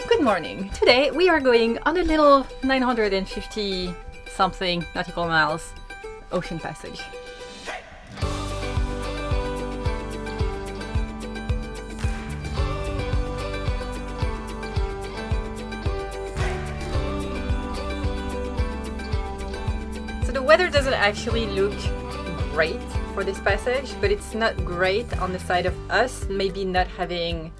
Good morning! Today we are going on a little 950 something nautical miles ocean passage. So the weather doesn't actually look great for this passage, but it's not great on the side of us maybe not having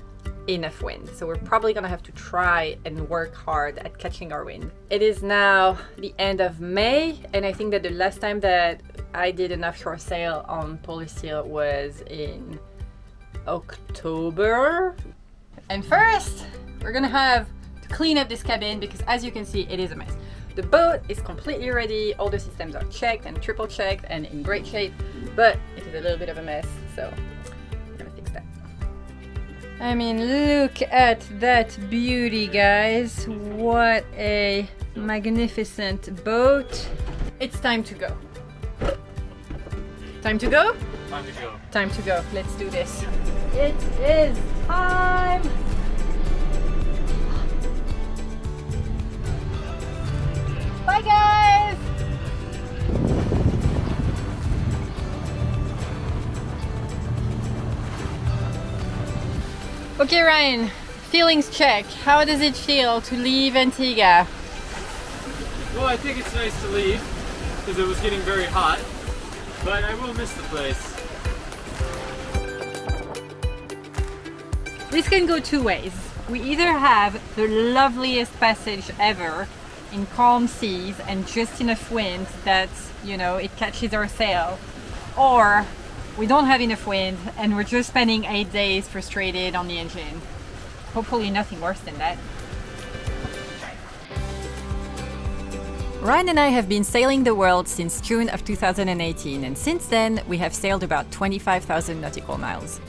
enough wind. So we're probably gonna have to try and work hard at catching our wind. It is now the end of May, and I think that the last time that I did an offshore sail on polar seal was in October. And first, we're gonna have to clean up this cabin because as you can see, it is a mess. The boat is completely ready, all the systems are checked and triple checked and in great shape, but it is a little bit of a mess, so we're gonna fix that. I mean, look at that beauty, guys. What a magnificent boat. It's time to go. Time to go? Time to go. Time to go. Let's do this. It is time! Bye, guys! Okay, Ryan, feelings check. How does it feel to leave Antigua? Well, I think it's nice to leave because it was getting very hot, but I will miss the place. This can go two ways. We either have the loveliest passage ever in calm seas and just enough wind that, you know, it catches our sail, or we don't have enough wind and we're just spending 8 days frustrated on the engine. Hopefully nothing worse than that. Ryan and I have been sailing the world since June of 2018, and since then we have sailed about 25,000 nautical miles.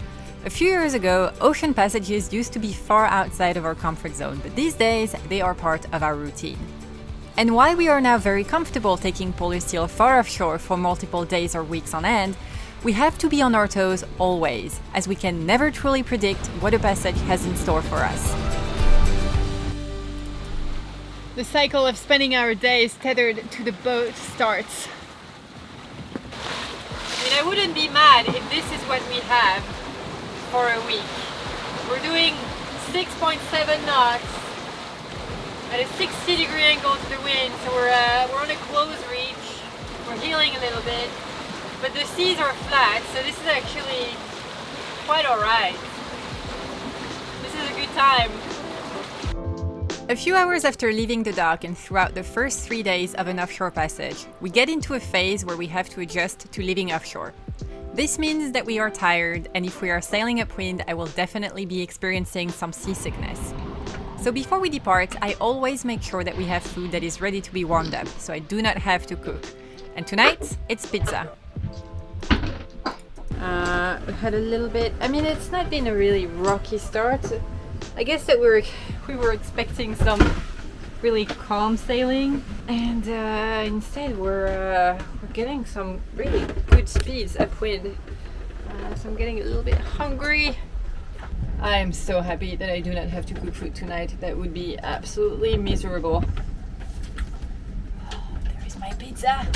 A few years ago, ocean passages used to be far outside of our comfort zone, but these days they are part of our routine. And while we are now very comfortable taking polar seal far offshore for multiple days or weeks on end, we have to be on our toes always, as we can never truly predict what a passage has in store for us. The cycle of spending our days tethered to the boat starts. I mean, I wouldn't be mad if this is what we have for a week. We're doing 6.7 knots at a 60-degree angle to the wind, so we're on a close reach. We're heeling a little bit. But the seas are flat, so this is actually quite alright. This is a good time. A few hours after leaving the dock and throughout the first 3 days of an offshore passage, we get into a phase where we have to adjust to living offshore. This means that we are tired, and if we are sailing upwind, I will definitely be experiencing some seasickness. So before we depart, I always make sure that we have food that is ready to be warmed up, so I do not have to cook. And tonight, it's pizza. We had a little bit, I mean, it's not been a really rocky start. I guess that we were expecting some really calm sailing, and instead we're getting some really good speeds upwind. So I'm getting a little bit hungry. I am so happy that I do not have to cook food tonight. That would be absolutely miserable. There is my pizza.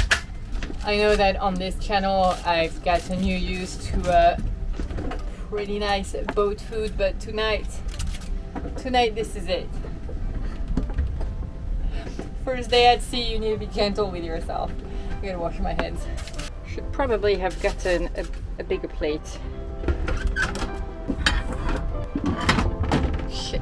I know that on this channel I've gotten you used to pretty nice boat food, but tonight this is it. First day at sea, you need to be gentle with yourself. I gotta wash my hands. Should probably have gotten a bigger plate. Shit.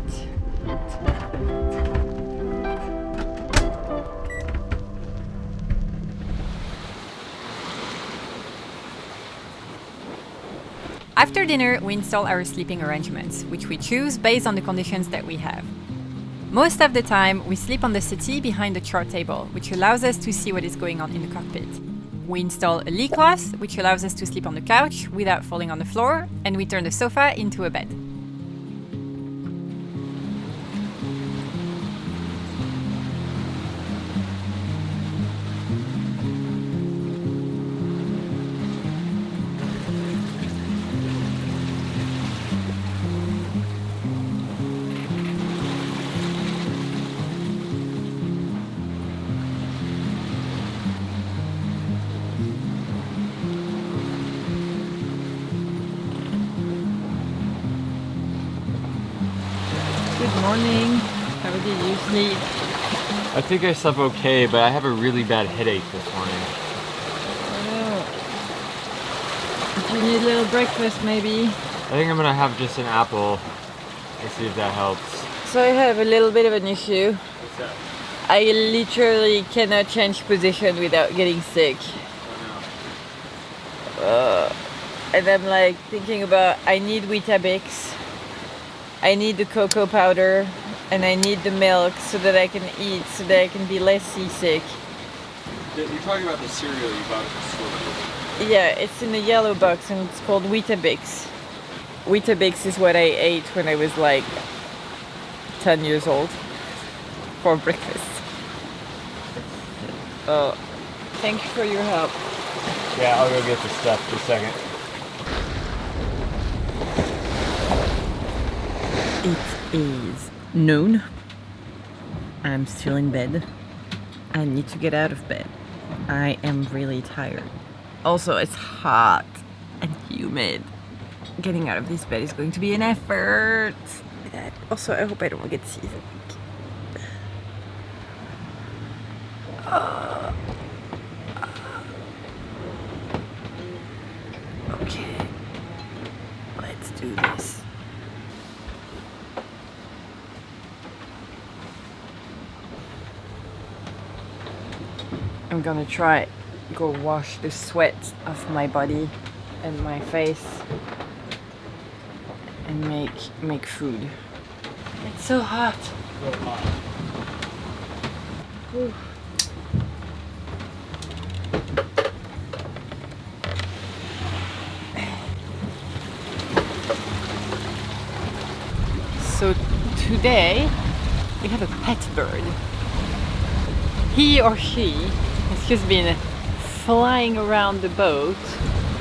After dinner, we install our sleeping arrangements, which we choose based on the conditions that we have. Most of the time, we sleep on the settee behind the chart table, which allows us to see what is going on in the cockpit. We install a lee cloth, which allows us to sleep on the couch without falling on the floor, and we turn the sofa into a bed. Morning. How did you sleep? I think I slept okay, but I have a really bad headache this morning. Do you need a little breakfast maybe? I think I'm gonna have just an apple. Let's see if that helps. So I have a little bit of an issue. What's that? I literally cannot change position without getting sick. Oh And I'm like thinking about, I need Weetabix, I need the cocoa powder, and I need the milk so that I can eat, so that I can be less seasick. no. You're talking about the cereal you bought at the store. Yeah, it's in a yellow box and it's called Weetabix. Weetabix is what I ate when I was like 10 years old for breakfast. Oh, thank you for your help. Yeah, I'll go get the stuff in a second. It is noon. I'm still in bed. I need to get out of bed. I am really tired. Also, it's hot and humid. Getting out of this bed is going to be an effort. Also, I hope I don't get seasick. Okay, let's do this. I'm gonna try go wash the sweat off my body and my face and make food. It's so hot. So hot. Whew. So today we have a pet bird. He or she has just been flying around the boat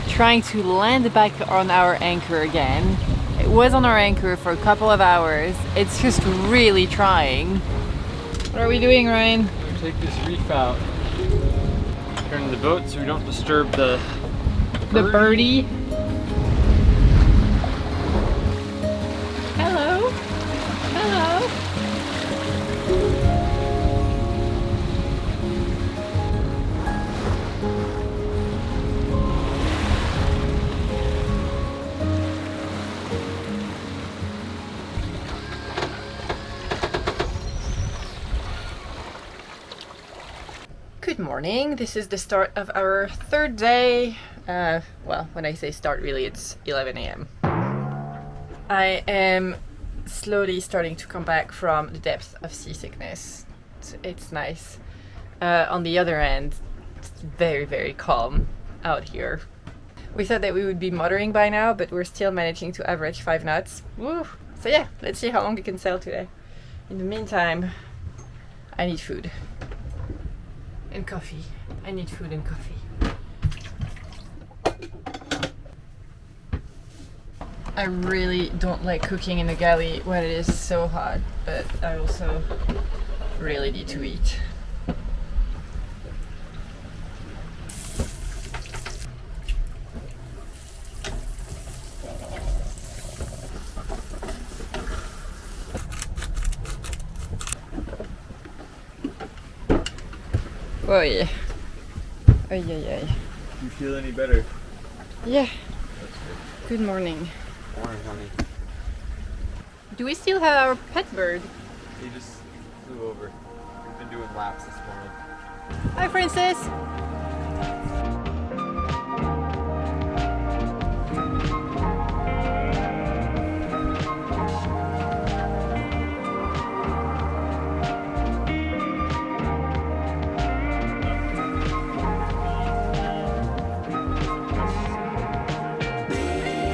trying to land back on our anchor again. It was on our anchor for a couple of hours. It's just really trying. What are we doing, Ryan? I'm gonna take this reef out. Turn the boat so we don't disturb the birdie. Hello. Hello. Good morning. This is the start of our third day. Well, when I say start, really it's 11 a.m. I am slowly starting to come back from the depth of seasickness. It's nice. On the other end, it's very, very calm out here. We thought that we would be motoring by now, but we're still managing to average 5 knots. Woo! So yeah, let's see how long we can sail today. In the meantime, I need food. And coffee. I need food and coffee. I really don't like cooking in the galley when it is so hot, but I also really need to eat. Oh yeah. Ay, ay, ay. Do you feel any better? Yeah. Good morning. Morning, honey. Do we still have our pet bird? He just flew over. We've been doing laps this morning. Hi, Princess.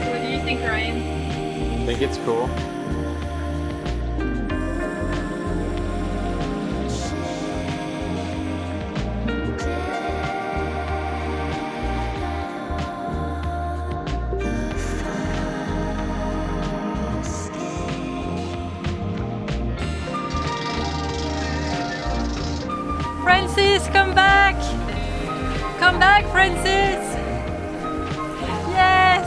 What do you think, Ryan? I think it's cool. Francis, come back! Come back, Francis! Yes!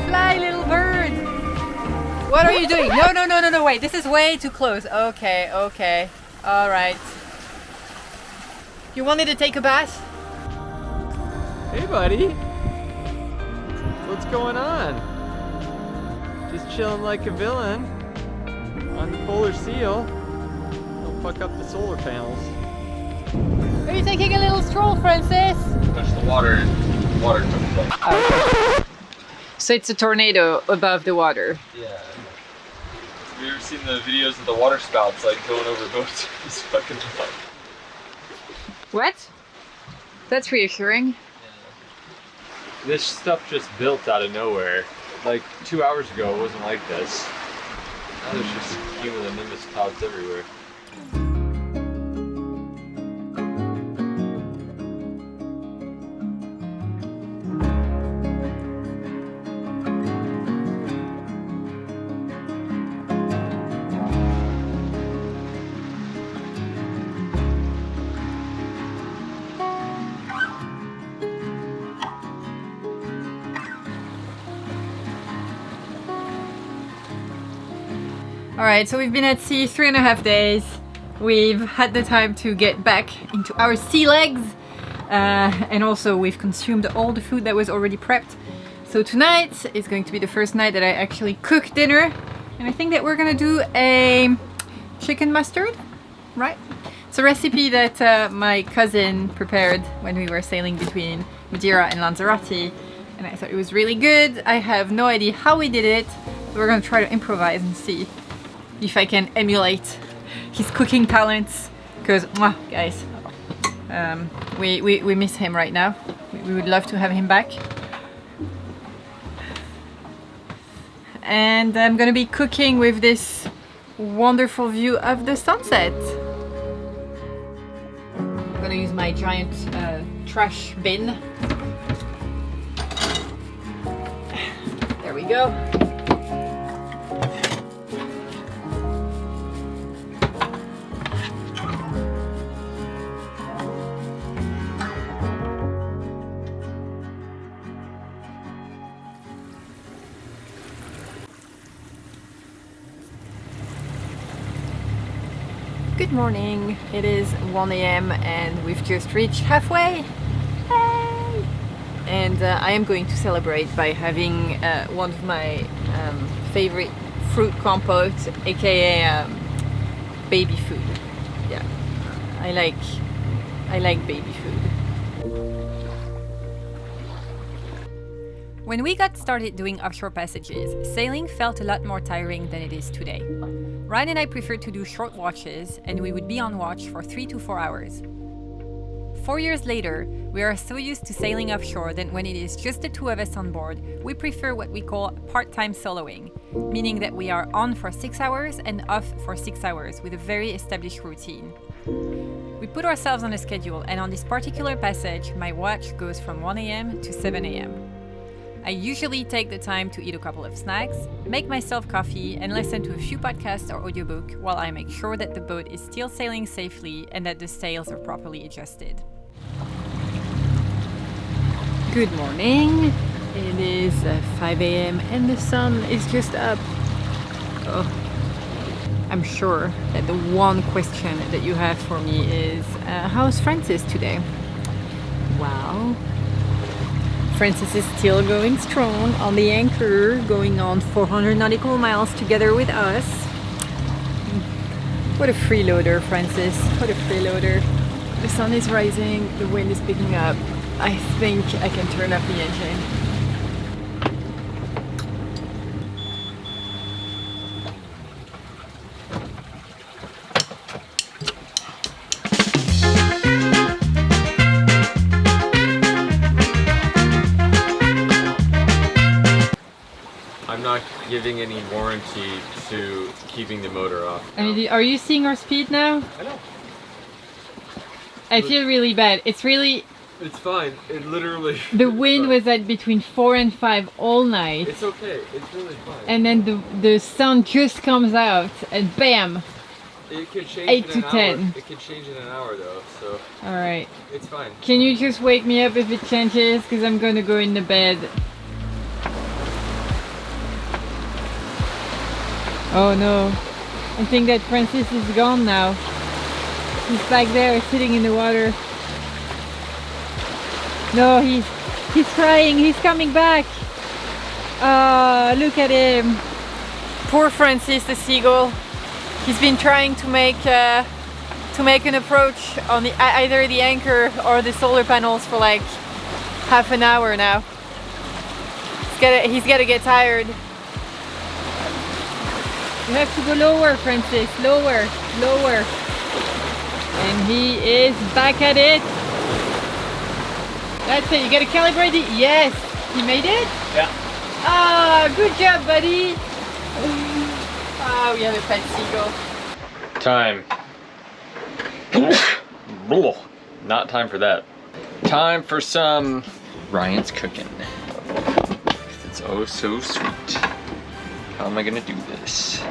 Fly, little bird! What are you doing? No, no, no, no, no, wait. This is way too close. Okay, okay. All right. You wanted to take a bath? Hey, buddy. What's going on? Just chilling like a villain on the polar seal. Don't fuck up the solar panels. Are you taking a little stroll, Francis? Touch the water and water comes up. Okay. So it's a tornado above the water. Yeah. Have you ever seen the videos of the water spouts like going over boats? It's fucking fun. What? That's reassuring. This stuff just built out of nowhere. Like 2 hours ago, it wasn't like this. Now there's just cumulonimbus clouds everywhere. Alright, so we've been at sea 3.5 days. We've had the time to get back into our sea legs. And also we've consumed all the food that was already prepped. So tonight is going to be the first night that I actually cook dinner. And I think that we're gonna do a chicken mustard, right? It's a recipe that my cousin prepared when we were sailing between Madeira and Lanzarote. And I thought it was really good. I have no idea how we did it. So we're gonna try to improvise and see if I can emulate his cooking talents, because guys, we miss him right now. We would love to have him back. And I'm gonna be cooking with this wonderful view of the sunset. I'm gonna use my giant trash bin. There we go. Good morning, it is 1 a.m. and we've just reached halfway. Hey! And I am going to celebrate by having one of my favorite fruit compote, aka baby food. Yeah, I like baby food. When we got started doing offshore passages, sailing felt a lot more tiring than it is today. Ryan and I preferred to do short watches, and we would be on watch for 3 to 4 hours. 4 years later, we are so used to sailing offshore that when it is just the two of us on board, we prefer what we call part-time soloing, meaning that we are on for 6 hours and off for 6 hours with a very established routine. We put ourselves on a schedule, and on this particular passage, my watch goes from 1 a.m. to 7 a.m. I usually take the time to eat a couple of snacks, make myself coffee, and listen to a few podcasts or audiobook while I make sure that the boat is still sailing safely and that the sails are properly adjusted. Good morning. It is 5 a.m. and the sun is just up. Oh. I'm sure that the one question that you have for me is, how's Francis today? Well, Francis is still going strong on the anchor, going on 400 nautical miles together with us. What a freeloader, Francis. What a freeloader. The sun is rising, the wind is picking up. I think I can turn up the engine. I'm not giving any warranty to keeping the motor off. I mean, are you seeing our speed now? I know. I feel really bad. It's fine. It literally... The wind was at between 4 and 5 all night. It's okay. It's really fine. And then the sun just comes out and bam! It could change 8 in to an 10. hour. It could change in an hour though, so... Alright. It's fine. Can you just wake me up if it changes? Because I'm gonna go in the bed. Oh no, I think that Francis is gone now. He's back there sitting in the water. No, he's trying, he's coming back. Look at him. Poor Francis the seagull. He's been trying to make an approach on either the anchor or the solar panels for like half an hour now. He's gotta get tired. You have to go lower, Francis, lower, lower. And he is back at it. That's it, you gotta calibrate it. Yes, he made it? Yeah. Ah, good job, buddy. Ah, we have a pet seagull. Time. Not time for that. Time for some Ryan's cooking. It's oh so sweet. How am I gonna do this?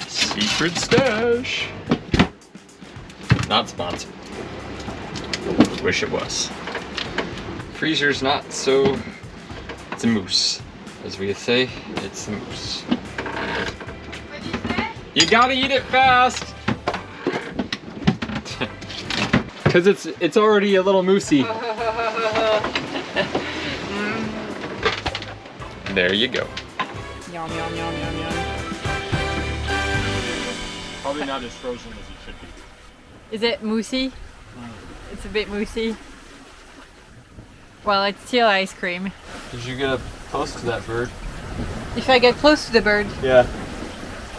Secret stash. Not sponsored. Wish it was. Freezer's not so. It's a moose, as we say. It's a moose. What'd you say? You gotta eat it fast. Cause it's already a little moosey. There you go. Yum, yum, yum, yum, yum. Probably not as frozen as it should be. Is it moosey? It's a bit moosey. Well, it's still ice cream. Did you get up close to that bird? If I get close to the bird, Yeah.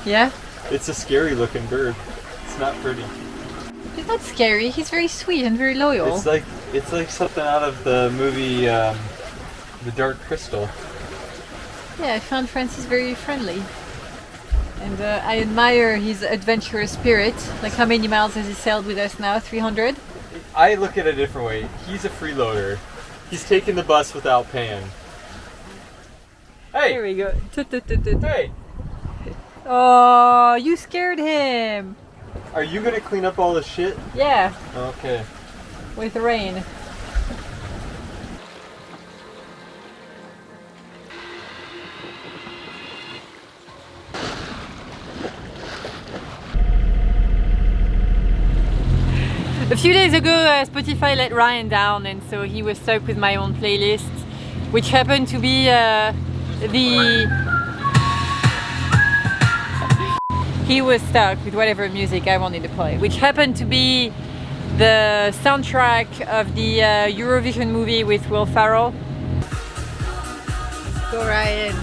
yeah? It's a scary looking bird. It's not pretty. He's not scary, he's very sweet and very loyal. It's like something out of the movie The Dark Crystal. Yeah, I found Francis very friendly. And I admire his adventurous spirit. Like, how many miles has he sailed with us now? 300? I look at it a different way. He's a freeloader. He's taking the bus without paying. There Hey! we go. Toot, toot, toot, toot. Hey! Oh, you scared him. Are you gonna clean up all the shit? Yeah, Okay. with the rain. A few days ago, Spotify let Ryan down, and so he was stuck with my own playlist, which happened to be he was stuck with whatever music I wanted to play, which happened to be the soundtrack of the Eurovision movie with Will Ferrell. Go Ryan.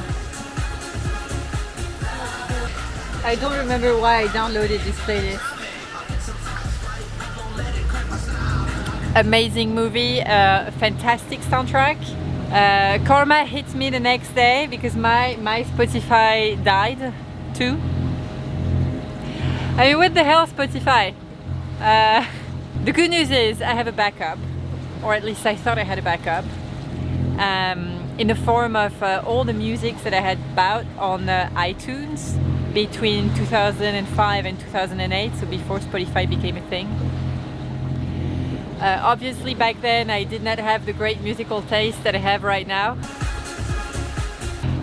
I don't remember why I downloaded this playlist. Amazing movie, fantastic soundtrack. Karma hit me the next day because my Spotify died too. I mean, what the hell, Spotify? The good news is I have a backup, or at least I thought I had a backup, in the form of all the music that I had bought on iTunes between 2005 and 2008, so before Spotify became a thing. Obviously back then I did not have the great musical taste that I have right now.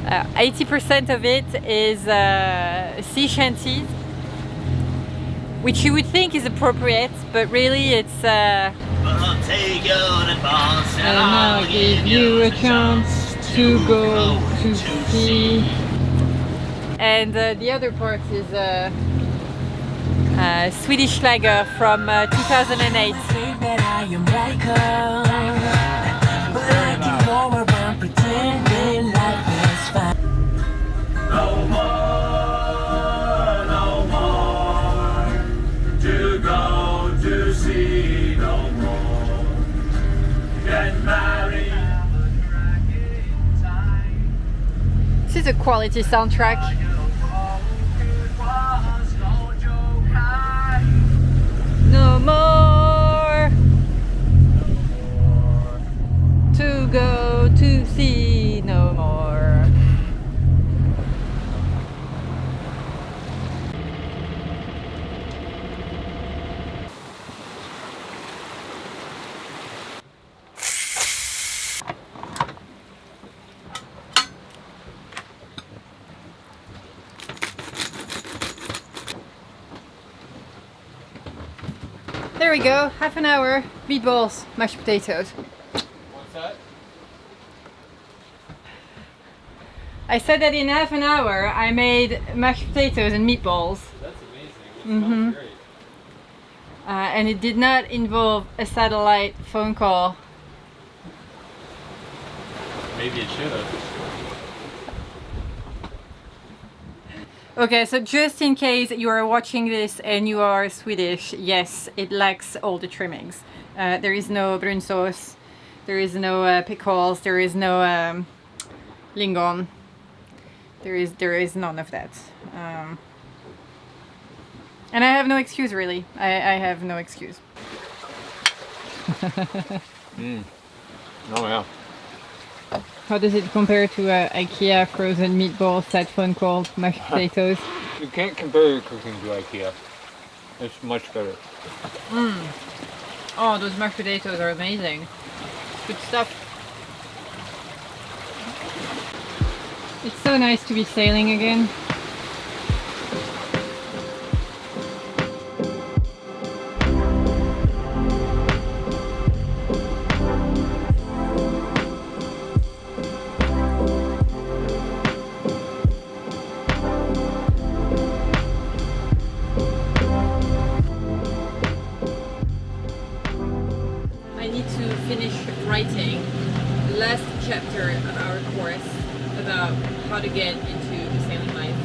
80% of it is sea shanties, which you would think is appropriate, but really it's and I'll give you a chance to go to sea. And the other part is Swedish Schlager from 2008. That I am like her, but I can go around pretending life is fine. No more to go to sea, no more. Get married. This is a quality soundtrack. No more to go to sea, no more. there we go, half an hour, meatballs, mashed potatoes. What's that? I said that in half an hour I made mashed potatoes and meatballs. That's amazing. It smells great. And it did not involve a satellite phone call. Maybe it should have. Okay, so just in case you are watching this and you are Swedish, yes, it lacks all the trimmings. There is no brun sauce, there is no pickles, there is no lingon. There is none of that. And I have no excuse, really. I have no excuse. Oh yeah. How does it compare to IKEA frozen meatballs, that phone call, mashed potatoes? You can't compare your cooking to IKEA. It's much better. Oh, those mashed potatoes are amazing. Good stuff. It's so nice to be sailing again. Writing the last chapter of our course about how to get into the sailing life,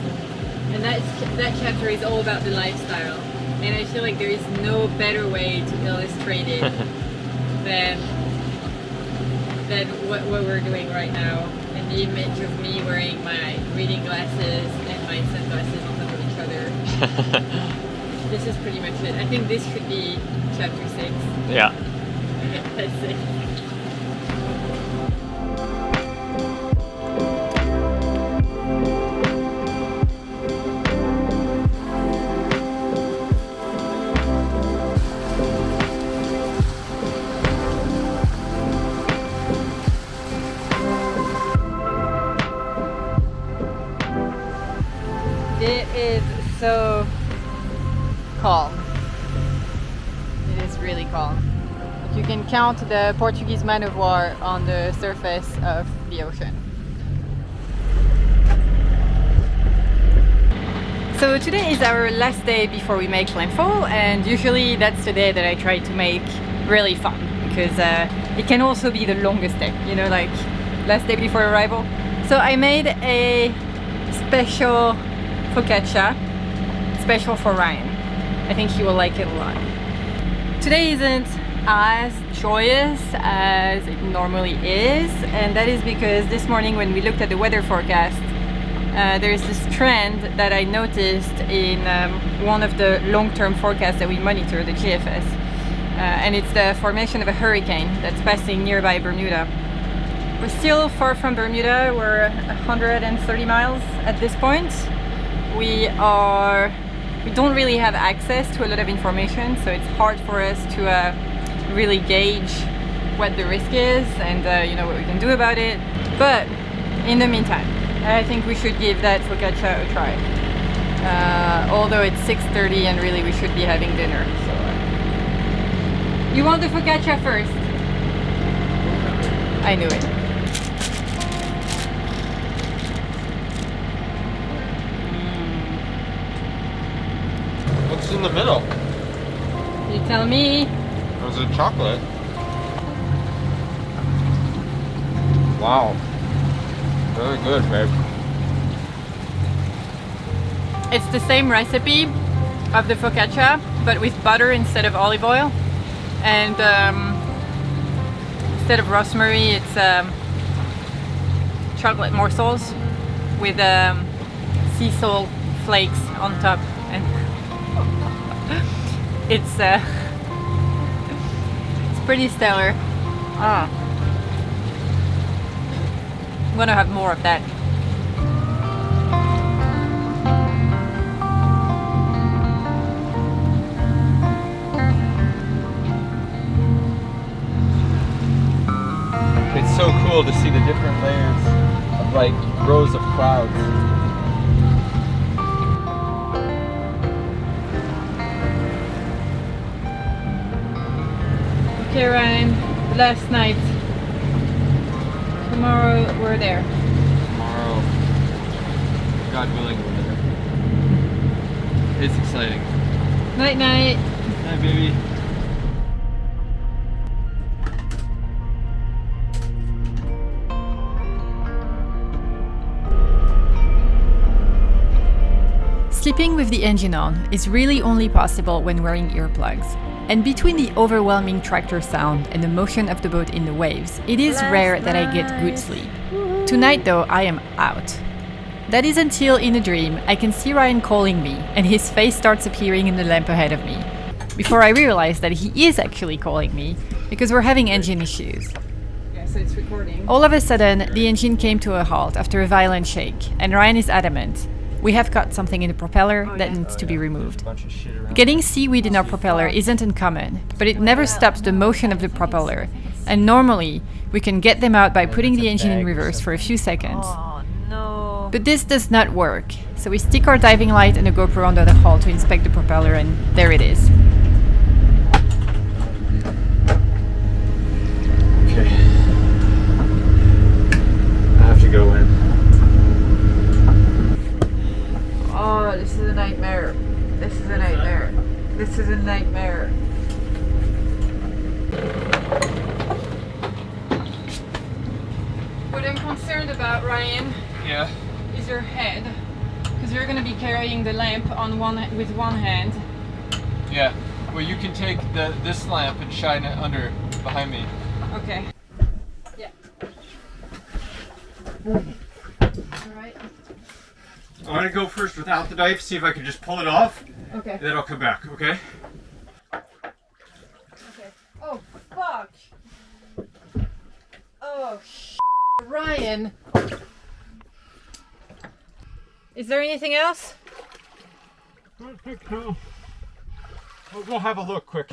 and that chapter is all about the lifestyle, and I feel like there is no better way to illustrate it than what we're doing right now, and the image of me wearing my reading glasses and my sunglasses on top of each other. This is pretty much it. I think this should be chapter 6. Yeah. That's it. It is so calm. It is really calm. You can count the Portuguese man of war on the surface of the ocean. So today is our last day before we make landfall, and usually that's the day that I try to make really fun, because it can also be the longest day, you know, like last day before arrival. So I made a special focaccia, special for Ryan. I think he will like it a lot. Today isn't as joyous as it normally is, and that is because this morning when we looked at the weather forecast, there's this trend that I noticed in one of the long-term forecasts that we monitor, the GFS, and it's the formation of a hurricane that's passing nearby Bermuda. We're still far from Bermuda. We're 130 miles at this point. We don't really have access to a lot of information, so it's hard for us to really gauge what the risk is and you know, what we can do about it. But in the meantime, I think we should give that focaccia a try. Although it's 6:30 and really we should be having dinner. So you want the focaccia first? I knew it. What's in the middle? You tell me. There's a chocolate. Wow. Very good, babe. It's the same recipe of the focaccia, but with butter instead of olive oil. And instead of rosemary, it's chocolate morsels with sea salt flakes on top. And it's pretty stellar. I'm gonna have more of that. It's so cool to see the different layers of like rows of clouds. Okay, Ryan, last night. Tomorrow we're there. Tomorrow, God willing, we're there. It's exciting. Night night. Hi, baby. Sleeping with the engine on is really only possible when wearing earplugs. And between the overwhelming tractor sound and the motion of the boat in the waves, it is rare that I get good sleep. Tonight though, I am out. That is until in a dream, I can see Ryan calling me and his face starts appearing in the lamp ahead of me. Before I realize that he is actually calling me, because we're having engine issues. Yeah, so it's recording. All of a sudden, the engine came to a halt after a violent shake, and Ryan is adamant. We have caught something in the propeller that needs to be removed. Getting seaweed in our propeller isn't uncommon, but it never stops the motion of the propeller, and normally we can get them out by putting the engine in reverse for a few seconds. Oh no. But this does not work, so we stick our diving light and a GoPro under the hull to inspect the propeller, and there it is. Okay. I have to go in. Oh, this is a nightmare. This is a nightmare. This is a nightmare. What I'm concerned about, Ryan, Yeah. is your head. Because you're going to be carrying the lamp on with one hand. Yeah. Well, you can take this lamp and shine it under behind me. Okay. Yeah. Alright. I'm gonna go first without the knife, see if I can just pull it off, Okay. and then I'll come back, okay? Okay. Oh, fuck! Oh, Ryan! Is there anything else? I don't think so. We'll go have a look quick.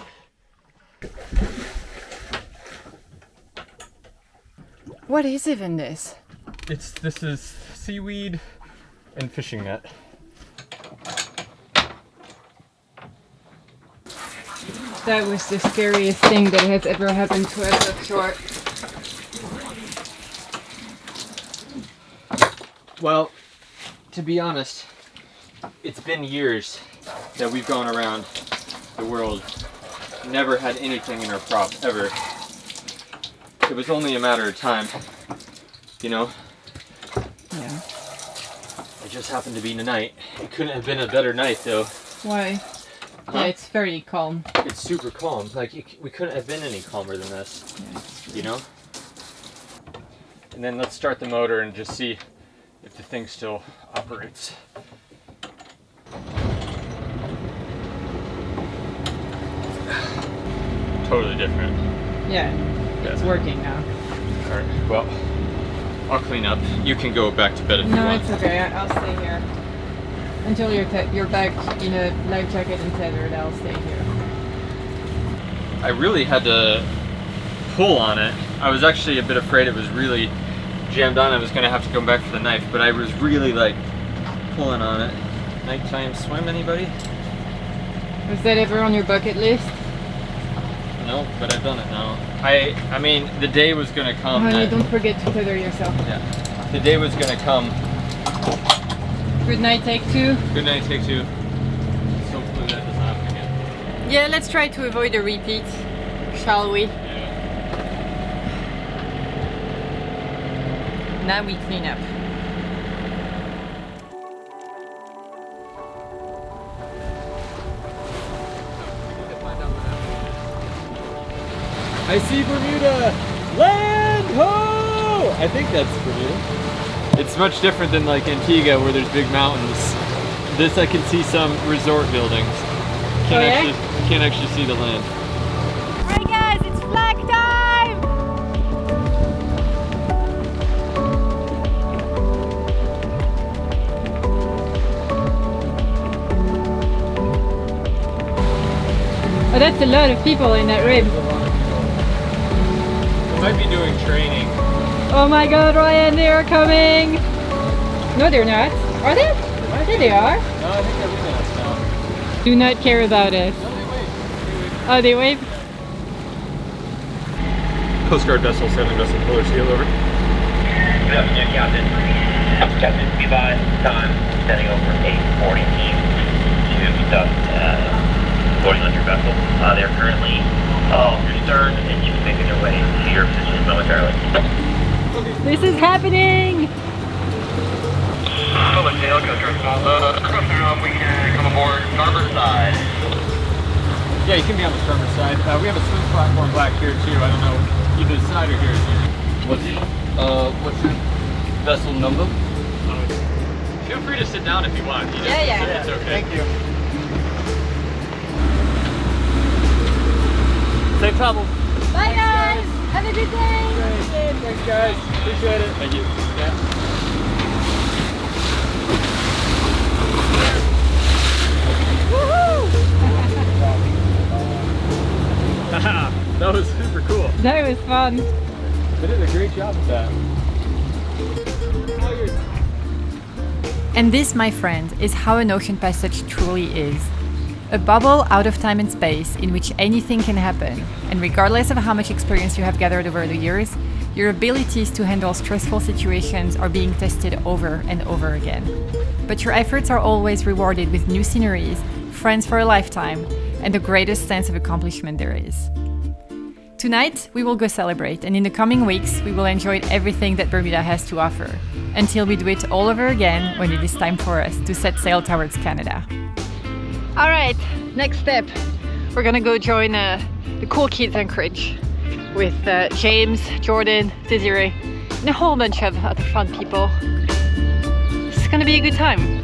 What is even this? This is seaweed and fishing net. That was the scariest thing that has ever happened to us offshore. Well, to be honest, it's been years that we've gone around the world, never had anything in our prop, ever. It was only a matter of time, you know? Yeah. It just happened to be tonight. It couldn't have been a better night, though. Why? Huh? Yeah, it's very calm. It's super calm. Like, we couldn't have been any calmer than this, you know? And then let's start the motor and just see if the thing still operates. Totally different. Yeah, it's working now. Alright, well, I'll clean up. You can go back to bed if you No, want. it's okay. I'll stay here. Until you're back in a life jacket and tethered, I'll stay here. I really had to pull on it. I was actually a bit afraid it was really jammed on. I was going to have to go back for the knife, but I was really like pulling on it. Nighttime swim, anybody? Was that ever on your bucket list? No, but I've done it now. I mean, the day was going to come. Honey, that- don't forget to tether yourself. Yeah. The day was going to come. Good night, take two. Good night, take two. So hopefully that doesn't happen again. Yeah, let's try to avoid a repeat, shall we? Yeah. Now we clean up. I see Bermuda! Land ho! I think that's Bermuda. It's much different than like Antigua where there's big mountains. This I can see some resort buildings. Can't actually see the land. Alright guys, it's flag time! Oh, that's a lot of people in that rib. Might be doing training. Oh my god, Ryan, they are coming! No, they're not. Are they? There they are. No, I think they're leaving us now. Do not care about us. No, they wait. Oh, they wave? Coast Guard vessel, sailing vessel, Polar Seal, over. Good afternoon, Captain. Captain, be advised, time setting over 8:40 to conduct boarding on your vessel. They're currently off your stern and you can make their way to your position momentarily. This is happening! Polar Seal, Coast Guard. We can come aboard starboard side. Yeah, you can be on the starboard side. We have a swim platform back here too. I don't know, either side or here. What's your vessel number? Feel free to sit down if you want. Yeah. It's okay. Thank you. Safe travel. Bye guys! Have a good day! Thanks guys. Appreciate it. Thank you. That was super cool. That was fun. They did a great job with that. And this, my friend, is how an ocean passage truly is. A bubble out of time and space in which anything can happen, and regardless of how much experience you have gathered over the years, your abilities to handle stressful situations are being tested over and over again. But your efforts are always rewarded with new sceneries, friends for a lifetime, and the greatest sense of accomplishment there is. Tonight, we will go celebrate, and in the coming weeks, we will enjoy everything that Bermuda has to offer, until we do it all over again when it is time for us to set sail towards Canada. All right, next step. We're gonna go join the Cool Kids Anchorage with James, Jordan, Desiree, and a whole bunch of other fun people. It's gonna be a good time.